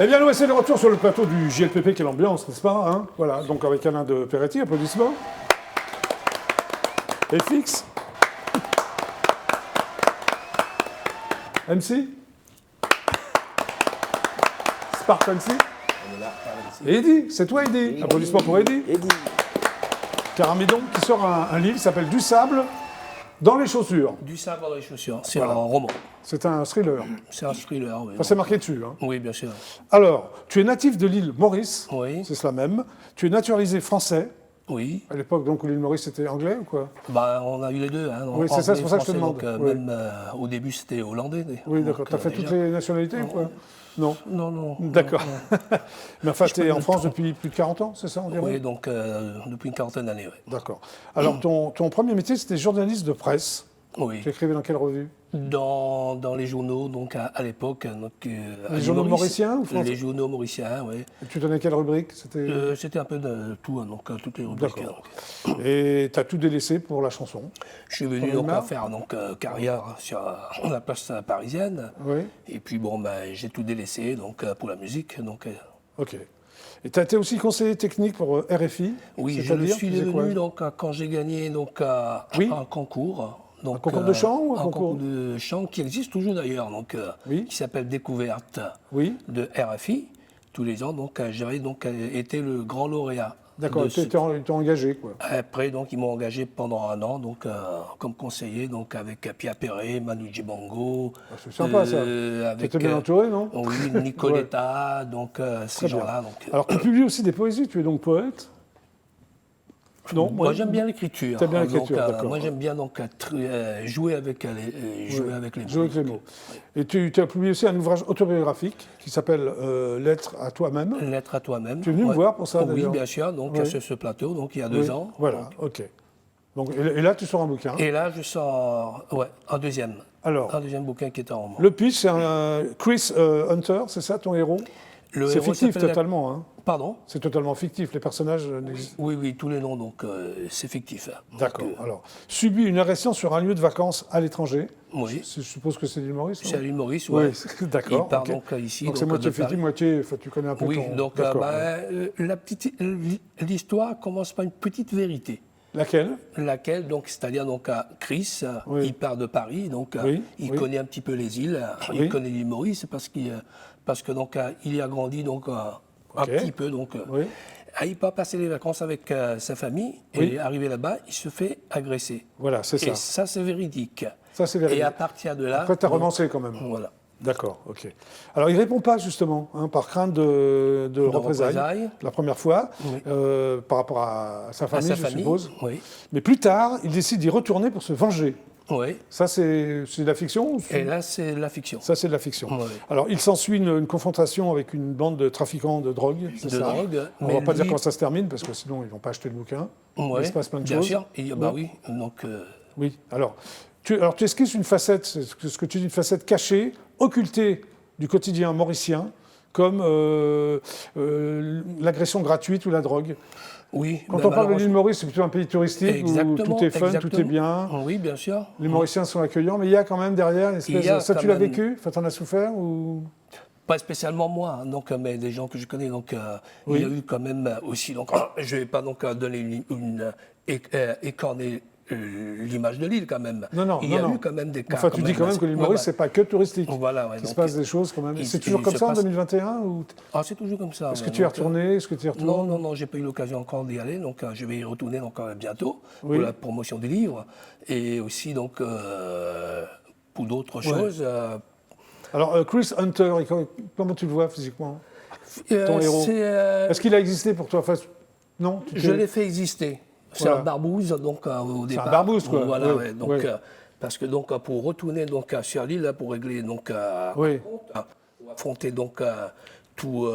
Eh bien, nous, c'est de retour sur le plateau du JLPP, quelle ambiance, n'est-ce pas hein. Voilà, donc avec Alain de Peretti, applaudissements. Et Fix. MC. Spartan MC. Et Eddy, c'est toi Eddy. Applaudissements pour Eddy. Caramidon qui sort un livre qui s'appelle Du sable dans les chaussures. Du sable dans les chaussures, c'est un roman. C'est un thriller. C'est un thriller, oui. Enfin, c'est marqué dessus. Hein. Oui, bien sûr. Alors, tu es natif de l'île Maurice, Oui. c'est cela même. Tu es naturalisé français. Oui. À l'époque, donc, où l'île Maurice était anglais ou quoi? Bah, on a eu les deux. Hein, Oui, c'est ça, c'est pour ça que je te français, demande. Donc, Oui. même au début, c'était hollandais. Oui, d'accord. Tu as fait toutes les nationalités ou quoi? Non. Non. D'accord. Non. Mais enfin, tu es en France depuis plus de 40 ans, c'est ça environ? Oui, donc depuis une quarantaine d'années, oui. D'accord. Alors, ton premier métier, c'était journaliste de presse. Oui. Tu écrivais dans quelle revue? Dans les journaux, donc à l'époque. Les journaux mauriciens ou français? Les journaux mauriciens, oui. Et tu donnais quelle rubrique? C'était un peu de tout, hein, donc toutes les rubriques. D'accord. Et tu as tout délaissé pour la chanson? Je suis venu donc à faire carrière sur la place parisienne. Oui. Et puis bon, j'ai tout délaissé donc pour la musique. Donc, Ok. Et tu as été aussi conseiller technique pour RFI? oui, je le suis devenu donc quand j'ai gagné donc un concours. Donc, un concours de chant ou un concours de chant qui existe toujours d'ailleurs, donc qui s'appelle Découverte de RFI. Tous les ans, donc j'avais donc été le grand lauréat. D'accord, ils t'ont engagé quoi. Après, donc ils m'ont engagé pendant un an, donc comme conseiller, donc avec Pierre Perret, Manu Dibango. Ah, c'est sympa ça. Tu étais bien entouré, non? Oui, Nicoletta, donc ces gens-là. Alors tu publies aussi des poésies, tu es donc poète? Non, moi j'aime bien l'écriture. Tu aimes bien l'écriture, d'accord. Moi j'aime bien donc jouer avec les mots. Et tu as publié aussi un ouvrage autobiographique qui s'appelle Lettre à toi-même. Lettre à toi-même. Tu es venu me voir pour ça d'ailleurs? Oui, bien sûr, donc sur ce plateau, donc il y a 2 ans. Voilà, ok. Donc, et là tu sors un bouquin. Et là je sors un deuxième. Alors, un deuxième bouquin qui est en roman. Le pitch, c'est Chris Hunter, c'est ça ton héros? C'est fictif totalement. Hein. Pardon? C'est totalement fictif, les personnages n'existent pas. Oui, tous les noms, donc c'est fictif. Hein. D'accord. Alors, subit une agression sur un lieu de vacances à l'étranger. Oui. Je suppose que c'est l'île Maurice. C'est à l'île Maurice, oui. D'accord. Il part donc ici. Donc c'est moitié fictif, moitié. Enfin, tu connais un peu ton. Oui, donc l'histoire commence par une petite vérité. Laquelle donc, c'est-à-dire donc Chris, il part de Paris, donc il connaît un petit peu les îles, il connaît l'île Maurice parce que donc il y a grandi donc un petit peu donc. Il part passer les vacances avec sa famille et arrivé là-bas, il se fait agresser. Voilà, c'est ça. Et ça c'est véridique. Ça c'est véridique. Et à partir de là. Après, tu as romancé quand même. Voilà. D'accord, ok. Alors, il ne répond pas, justement, par crainte de représailles, la première fois, par rapport à sa famille, je suppose. Oui. Mais plus tard, il décide d'y retourner pour se venger. Oui. Ça, c'est de la fiction? Et là, c'est de la fiction. Ça, c'est de la fiction. Oui. Alors, il s'ensuit une confrontation avec une bande de trafiquants de drogue, c'est ça? On ne va pas dire comment ça se termine, parce que sinon, ils ne vont pas acheter le bouquin. Oui. Il se passe plein de bien choses. Sûr. Bah oui, donc... Oui, alors tu esquisses une facette, ce que tu dis, une facette cachée, occultée du quotidien mauricien, comme l'agression gratuite ou la drogue. Oui. Quand on parle de l'île Maurice, c'est plutôt un pays touristique où tout est fun, tout est bien. Oui, bien sûr. Les Mauriciens sont accueillants, mais il y a quand même derrière une espèce de... Ça, tu l'as vécu? Enfin, t'en as souffert ou... Pas spécialement moi, donc, mais des gens que je connais. Donc, il y a eu quand même aussi... Donc, je ne vais pas donc donner écorner l'image de l'île quand même. Non, il y a eu quand même des cas. Enfin, tu dis quand même que l'île Maurice, c'est pas que touristique. Voilà, il se passe des choses quand même. C'est toujours comme ça en 2021 ou... Ah, c'est toujours comme ça. Est-ce que tu es retourné? Est-ce que tu y retournes? Non, j'ai pas eu l'occasion encore d'y aller, donc je vais y retourner donc, bientôt pour la promotion des livres et aussi donc pour d'autres choses. Alors, Chris Hunter, comment tu le vois physiquement? Ton héros. Est-ce qu'il a existé pour toi? Non? Je l'ai fait exister. C'est un barbouze, donc au départ. C'est un barbouze, quoi. Voilà, parce que donc pour retourner donc sur l'île, pour régler donc affronter donc tout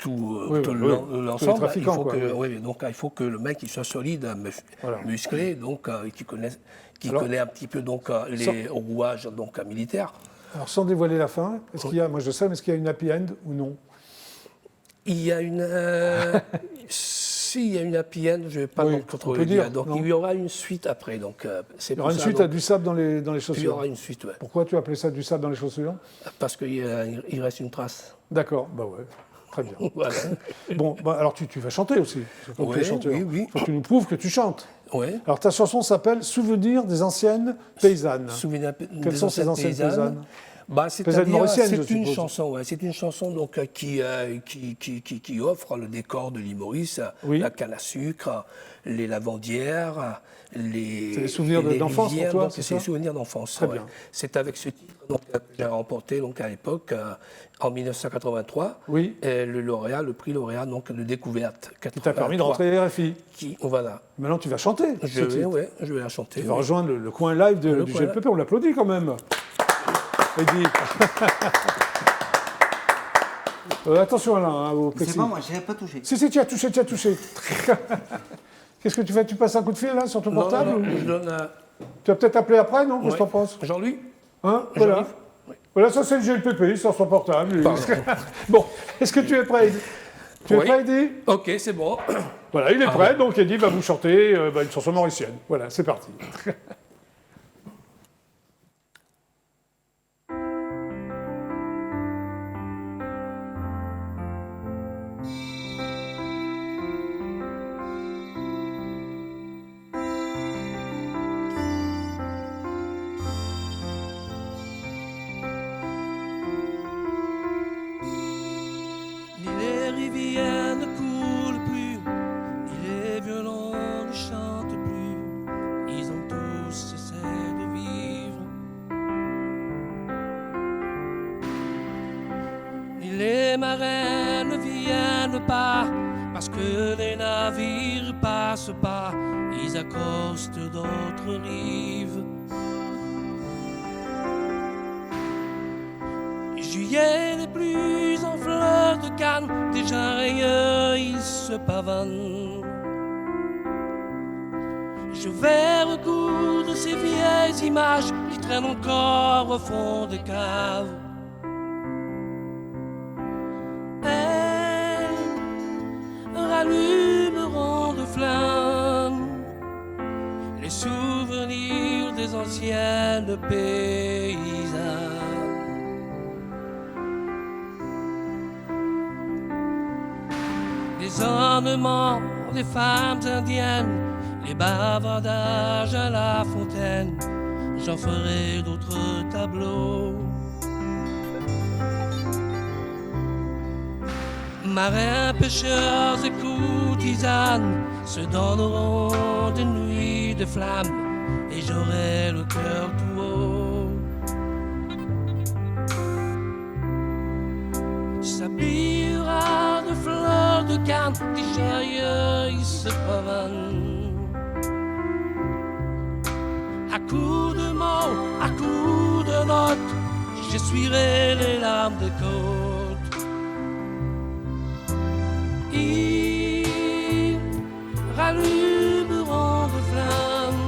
l'ensemble. Il faut que le mec il soit solide, musclé, donc qui connaît un petit peu donc les rouages donc militaires. Alors sans dévoiler la fin, est-ce qu'il y a, moi je sais, mais est-ce qu'il y a une happy end ou non? Il y a une Si, il y a une happy end, je ne vais pas trop le dire. Donc, il y aura une suite après. Donc, il y aura une suite à du sable dans les chaussures. Il y aura une suite, oui. Pourquoi tu as appelé ça du sable dans les chaussures? Parce qu'il reste une trace. D'accord, bah ouais. Très bien. Voilà. Bon, alors tu vas chanter aussi. Oui. Il faut que tu nous prouves que tu chantes. Oui. Alors ta chanson s'appelle Souvenirs des anciennes paysannes. Quelles sont ces anciennes paysannes? C'est-à-dire, c'est une chanson, c'est une chanson donc, qui offre le décor de l'île Maurice, la canne à sucre, les lavandières, c'est des souvenirs d'enfance pour toi, c'est des souvenirs d'enfance. Très bien. C'est avec ce titre que j'ai remporté donc, à l'époque, en 1983, le prix lauréat donc, de découverte. Qui t'a permis de rentrer à RFI. Voilà. Maintenant tu vas chanter. Je vais la chanter. Tu vas rejoindre le coin live du GLPP, on l'applaudit quand même. Eddie. Attention Alain, au plexi. C'est pas moi, je n'ai pas touché. Si, tu as touché. Qu'est-ce que tu fais? Tu passes un coup de fil là sur ton portable? Non, je donne Tu vas peut-être appeler après, non? Qu'est-ce que tu en penses? Jean-Louis. Hein? Voilà. Voilà, ça c'est le GLPP, sur son portable. Bon, est-ce que tu es prêt? Tu es prêt, Eddie? Ok, c'est bon. Voilà, il est prêt, donc Eddie va vous chanter une chanson mauricienne. Voilà, c'est parti. Les marins ne viennent pas parce que les navires passent pas, ils accostent d'autres rives. Juillet n'est plus en fleurs de canne, déjà rayeux ils se pavanent. Je vais recoudre ces vieilles images qui traînent encore au fond des caves. Allumeront de flammes les souvenirs des anciennes paysannes. Les ornements des femmes indiennes, les bavardages à la fontaine, j'en ferai d'autres tableaux. Marins, pêcheurs et courtisanes se donneront des nuits de flammes et j'aurai le cœur tout haut. S'habillera de fleurs de canne, des joyeux ils se pavanent. À coups de mots, à coups de notes, j'essuierai les larmes des côtes. Ils rallumeront de flammes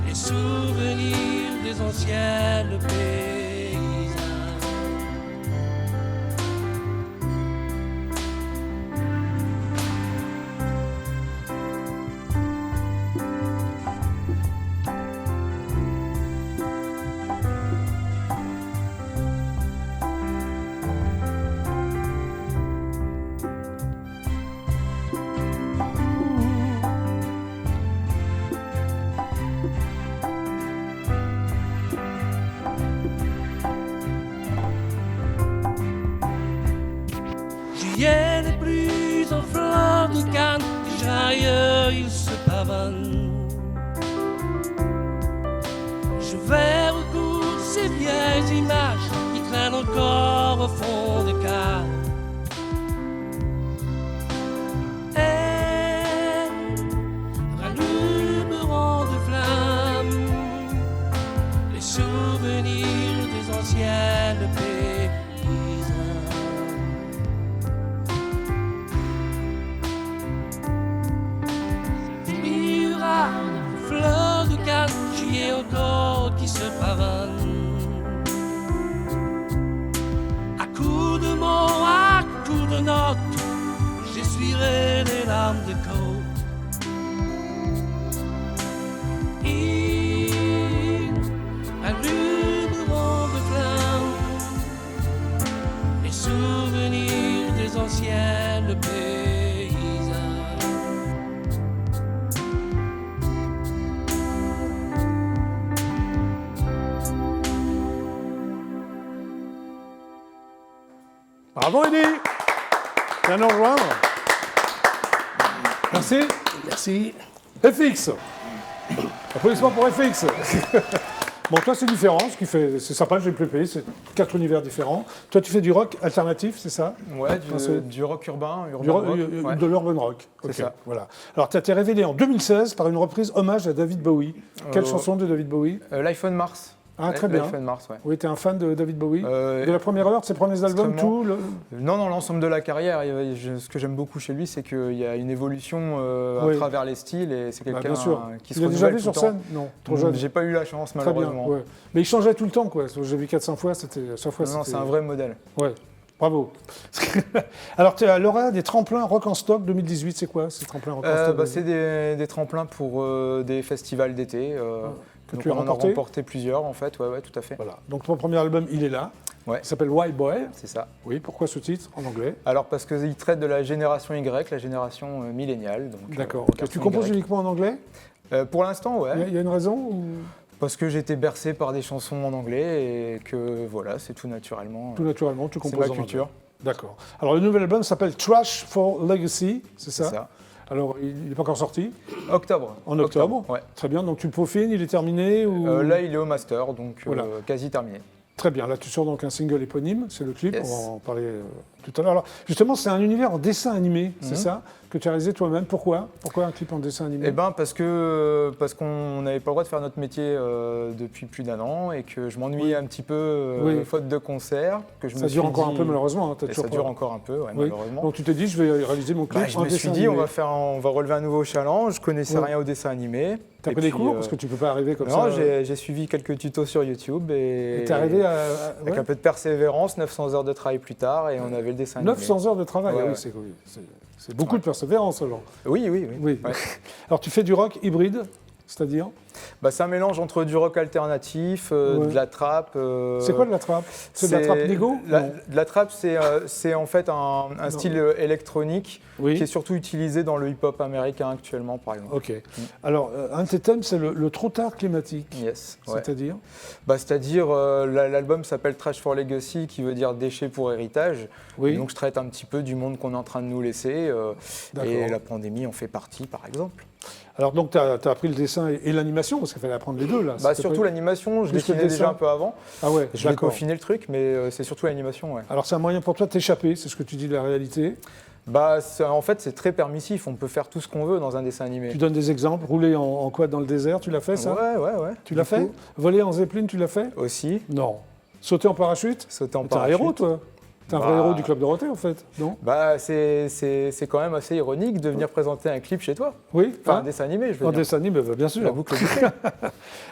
les souvenirs des anciennes paysannes. Juillet n'est plus en fleurs de canne, déjà ailleurs ils se pavanent. Je vais recoudre ces vieilles images qui traînent encore au fond des caves. Elles rallumeront de flammes les souvenirs des anciennes paysannes. Fleurs de canne, j'y ai encore qui se pavanent. À coups de mots, à coups de notes, j'essuie j'essuierai les larmes de côte. Ils allumeront de flammes les souvenirs des anciennes paysannes. Bravo, Eddie. Viens nous rejoindre. Merci. Merci. FX. Applaudissements pour FX. Bon, toi, c'est différent, c'est sympa, j'ai GPP, c'est 4 univers différents. Toi, tu fais du rock alternatif, c'est ça? Ouais, du rock urbain rock, ouais. De l'urban rock. C'est ça. Voilà. Alors, tu as été révélé en 2016 par une reprise hommage à David Bowie. Quelle chanson de David Bowie? Life on Mars. Ah, très bien. Life on Mars, ouais. Oui, tu es un fan de David Bowie? De la première heure, de ses premiers albums, tout Non, l'ensemble de la carrière. Ce que j'aime beaucoup chez lui, c'est qu'il y a une évolution à travers les styles et c'est quelqu'un qui se renouvelle. Tu l'as déjà vu sur scène? Non, trop jeune. J'ai pas eu la chance, malheureusement. Très bien, ouais. Mais il changeait tout le temps, quoi. J'ai vu 400 fois, Non, c'est un vrai modèle. Ouais. Bravo. Alors, tu as lauréat des tremplins Rock en Stock 2018, c'est quoi ces tremplins Rock en Stock? C'est des tremplins pour des festivals d'été. Que donc tu as on en a remporté plusieurs, en fait. Ouais, tout à fait. Voilà. Donc, ton premier album, il est là. Ouais. Il s'appelle White Boy. C'est ça. Oui, pourquoi ce titre en anglais? Alors, parce qu'il traite de la génération Y, la génération milléniale. D'accord. Tu composes uniquement en anglais? Pour l'instant, ouais. Il y a une raison ou... Parce que j'ai été bercé par des chansons en anglais et que voilà, c'est tout naturellement. Tout naturellement, tu composes en anglais. C'est ma culture. D'accord. Alors, le nouvel album s'appelle Trash for Legacy, c'est ça? C'est ça. Alors, il n'est pas encore sorti? Octobre. En octobre? Ouais. Très bien. Donc, tu le peaufines, il est terminé ou... Là, il est au master, donc voilà. Quasi terminé. Très bien. Là, tu sors donc un single éponyme, c'est le clip, on va en parler tout à l'heure. Alors, justement, c'est un univers en dessin animé, c'est ça, que tu as réalisé toi-même. Pourquoi un clip en dessin animé? Eh bien, parce qu'on n'avait pas le droit de faire notre métier depuis plus d'1 an et que je m'ennuyais un petit peu, faute de concert. Ça dure encore un peu, malheureusement. Hein, ça dure encore un peu, malheureusement. Donc, tu t'es dit, je vais réaliser mon clip en dessin animé. Je me suis dit, on va relever un nouveau challenge. Je ne connaissais rien au dessin animé. Tu as pris des cours parce que tu ne peux pas arriver comme ça? Non, j'ai suivi quelques tutos sur YouTube et tu es arrivé avec un peu de persévérance, 900 heures de travail plus tard et on avait le dessin animé. 900 heures de travail, oui, c'est beaucoup de persévérance alors. Oui. Ouais. Alors tu fais du rock hybride, c'est-à-dire? C'est un mélange entre du rock alternatif, de la trap. C'est quoi de la trap? C'est de la trap Lego? De la trap, c'est en fait un style électronique qui est surtout utilisé dans le hip-hop américain actuellement, par exemple. Ok. Alors, un de tes thèmes, c'est le trop tard climatique. Yes. C'est-à-dire? C'est-à-dire, l'album s'appelle Trash for Legacy, qui veut dire déchets pour héritage. Oui. Et donc, je traite un petit peu du monde qu'on est en train de nous laisser. Et la pandémie en fait partie, par exemple. Alors, donc, tu as appris le dessin et l'animation, parce qu'il fallait apprendre les deux, là. Surtout l'animation, je dessinais déjà un peu avant. Ah ouais, je vais peaufiner le truc, mais c'est surtout l'animation, ouais. Alors, c'est un moyen pour toi de t'échapper, c'est ce que tu dis de la réalité? En fait, c'est très permissif, on peut faire tout ce qu'on veut dans un dessin animé. Tu donnes des exemples, rouler en quad dans le désert, tu l'as fait, ça? Ouais. Tu l'as fait? Voler en zeppelin, tu l'as fait? Aussi. Non. Sauter en parachute? Sauter en parachute. T'es un héros, toi? T'es un vrai héros du Club Dorothée, en fait, non? C'est quand même assez ironique de venir présenter un clip chez toi. Oui. Enfin, un dessin animé, je veux dire. Un dessin animé, bien sûr. La boucle bouclée.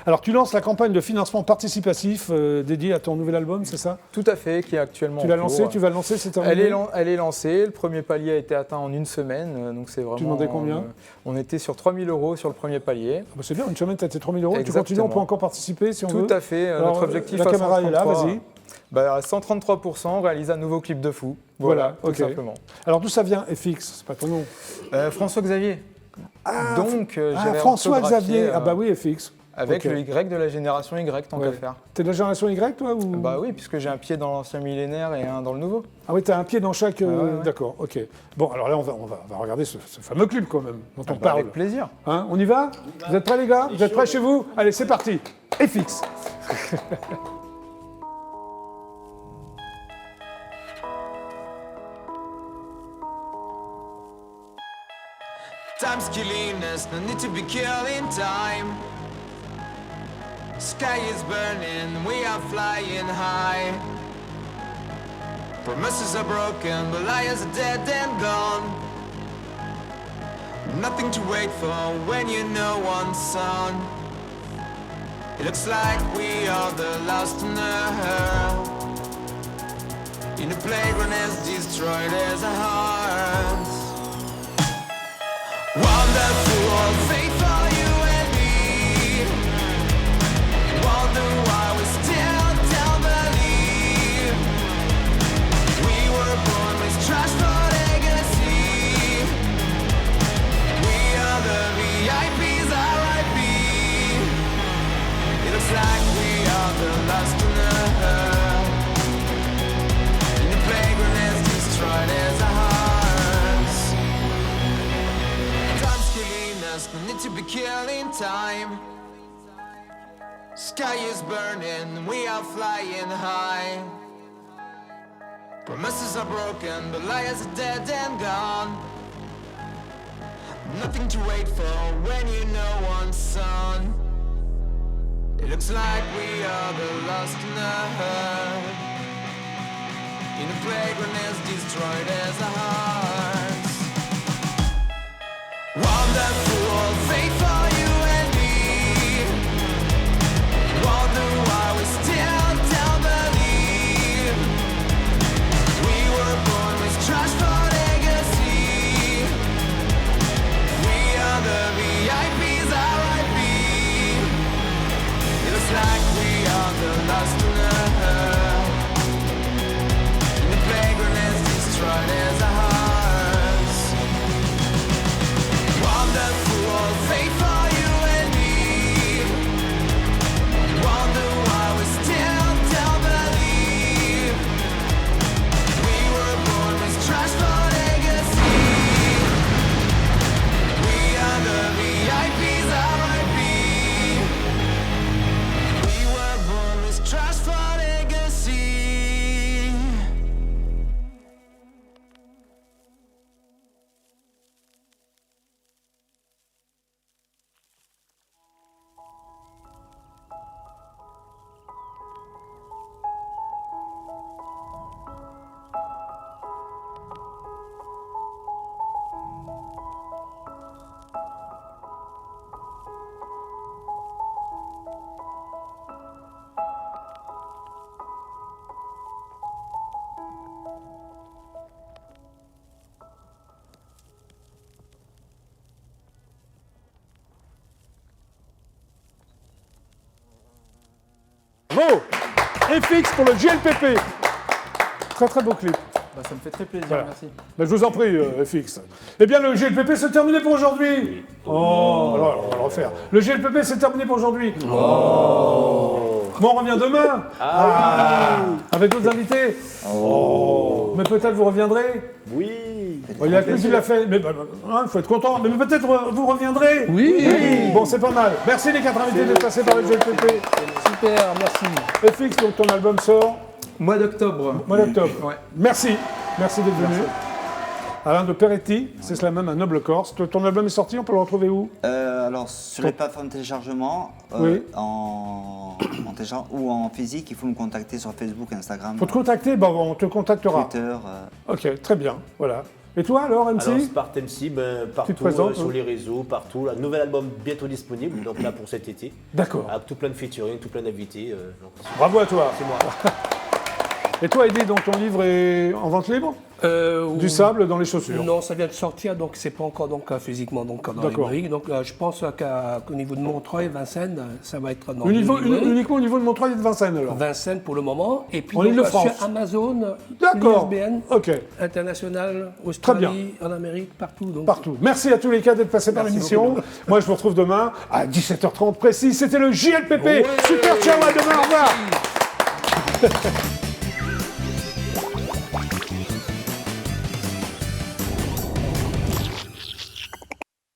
Alors, tu lances la campagne de financement participatif dédiée à ton nouvel album, c'est ça? Tout à fait, qui est actuellement Tu l'as lancé, tu vas le lancer, c'est terminé? Elle est lancée, le premier palier a été atteint en 1 semaine, donc c'est vraiment... Tu demandais combien? On était sur 3 000 € sur le premier palier. C'est bien, une semaine, tu as été 3 000 €. Exactement. Tu continues, on peut encore participer si on veut? Tout à fait, notre objectif la caméra est là, vas-y. À 133%, réalise un nouveau clip de fou. Voilà, tout simplement. Alors d'où ça vient, FX? C'est pas ton nom? François Xavier. Donc, François Xavier. Oui, FX. Avec le Y de la génération Y, tant qu'à faire. T'es de la génération Y, toi ou... Oui, puisque j'ai un pied dans l'ancien millénaire et un dans le nouveau. Ah oui, t'as un pied dans chaque... D'accord, ok. Bon, alors là, on va regarder ce fameux clip, quand même, dont on parle. Avec plaisir. Hein, on y va? Vous êtes prêts, les gars? Vous êtes prêts chez vous? Allez, c'est parti. FX. Time's killing us, no need to be killing time. Sky is burning, we are flying high. Promises are broken, but liars are dead and gone. Nothing to wait for when you know one's son. It looks like we are the last on earth. In a playground as destroyed as a heart. Wonderful fate for you and me. Wonder why we still don't believe. We were born with trash for legacy. We are the VIPs, RIP. It looks like we are the last on earth. And the playground is destroyed as a hearts. Time's killing us, no need to be killing time. Sky is burning, we are flying high. Promises are broken, but liars are dead and gone. Nothing to wait for when you know one's son. It looks like we are the lost in the herd. In the playground is destroyed as a hearts. Wonderful fate for you and me. Wonder why we still don't believe. We were born with trash for legacy. We are the VIPs, RIP. It looks like we are the last on earth. And the playground is destroyed as a hearts. Wonderful fate for you and me. Wonder why we still don't believe. We were born with trash for legacy. We are the VIPs, RIP. We were born with trash for legacy. Bravo. FX pour le GLPP. Très très beau clip. Bah, ça me fait très plaisir, Voilà. merci. Ben, je vous en prie, FX. Eh bien, le GLPP, c'est terminé pour aujourd'hui. Oh, alors, on va le refaire. Le GLPP, c'est terminé pour aujourd'hui. Oh. Bon, on revient demain. Avec d'autres invités. Oh. Mais peut-être vous reviendrez. Oui. Bon, il y a que qui l'a fait. Mais il faut être content. Mais peut-être vous reviendrez. Oui. Bon, c'est pas mal. Merci les 4 invités d'être passés par le GLPP. Super, merci. FX, donc ton album sort. Mois d'octobre. Mois d'octobre. Ouais. Merci. Merci d'être venu. Alain de Peretti, c'est cela même, un noble Corse. Ton album est sorti, on peut le retrouver où? Alors, sur les plateformes de téléchargement, Oui. en téléchargement ou en physique, il faut me contacter sur Facebook, Instagram, Faut te contacter, bon, on te contactera. Twitter. Ok, très bien, voilà. Et toi alors, MC? Alors, Spart MC, partout, présentes, sur oui. les réseaux, partout. Un nouvel album bientôt disponible, donc là pour cet été. D'accord. Avec tout plein de featuring, tout plein d'invités. Donc, Bravo à toi. c'est moi. Et toi, Eddie, donc ton livre est en vente libre? Du sable dans les chaussures. Non, ça vient de sortir, donc c'est pas encore donc, physiquement donc, dans les D'accord. briques. Donc je pense qu'au niveau de Montreuil, Vincennes, ça va être dans Uniquement au niveau de Montreuil et de Vincennes alors? Vincennes pour le moment. Et puis En donc, Île-de-France. sur Amazon, D'accord. ISBN, Ok, international, Très Australie, en Amérique, partout. Donc. partout. Merci à tous les cas d'être passés par l'émission. Moi, je vous retrouve demain à 17h30 précis. C'était le JLPP. Ouais. Super, ciao, à demain, au revoir. Merci.